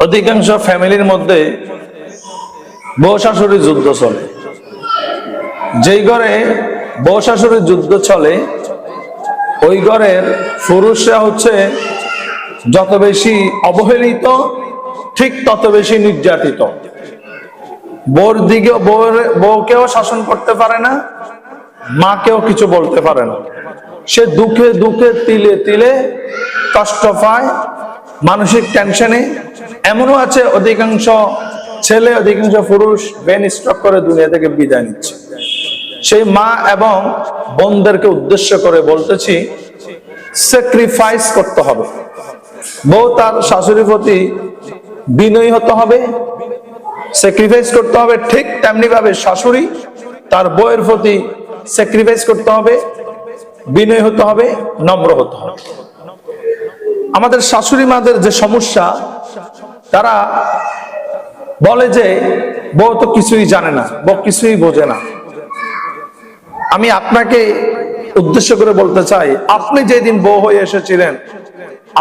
অধিকাংশ ফ্যামিলির মধ্যে বউ শাশুড়ির যুদ্ধ চলে। যেই ঘরে বউ শাশুড়ির যুদ্ধ চলে ওই ঘরের পুরুষরা হচ্ছে যত বেশি অবহেলিত ঠিক তত বেশি নির্যাতিত। বউর দিকে বউকেও শাসন করতে পারে না, মাকেও কিছু বলতে পারে না। সে দুঃখে দুঃখে তিলে তিলে কষ্ট পায়, মানসিক টেনশনে। এমনও আছে অধিকাংশ ছেলে, অধিকাংশ পুরুষ ব্রেন স্ট্রোক করে দুনিয়া থেকে বিদায় নিচ্ছে। সেই মা এবং বোনদেরকে উদ্দেশ্য করে বলতেছি, স্যাক্রিফাইস করতে হবে। বউ তার শাশুড়ির প্রতি বিনয়ী হতে হবে, স্যাক্রিফাইস করতে হবে। ঠিক তেমনি ভাবে শাশুড়ি তার বউয়ের প্রতি স্যাক্রিফাইস করতে হবে, বিনয়ী হতে হবে, নম্র হতে হবে। আমাদের শাশুড়ি মাদের যে সমস্যা, তারা বলে যে বউ তো কিছুই জানে না, বউ কিছুই বোঝে না। আমি আপনাকে উদ্দেশ্য করে বলতে চাই, আপনি যেদিন বউ হয়ে এসেছিলেন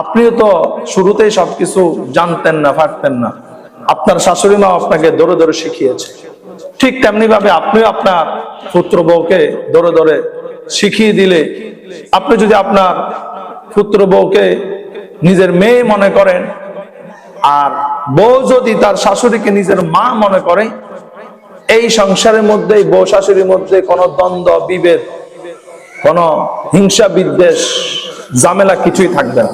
আপনিও তো শুরুতেই সবকিছু জানতেন না, পারতেন না। আপনার শাশুড়ি মা আপনাকে ধরে ধরে শিখিয়েছে। ঠিক তেমনি ভাবে আপনিও আপনার পুত্র বউকে ধরে ধরে শিখিয়ে দিলে, আপনি যদি আপনার পুত্র বউকে নিজের মেয়ে মনে করেন আর বউ যদি তার শাশুড়িকে নিজের মা মনে করে, এই সংসারের মধ্যে বউ শাশুড়ির মধ্যে কোনো দ্বন্দ্ব বিভেদ, কোনো হিংসা বিদ্বেষ ঝামেলা কিছুই থাকবে না।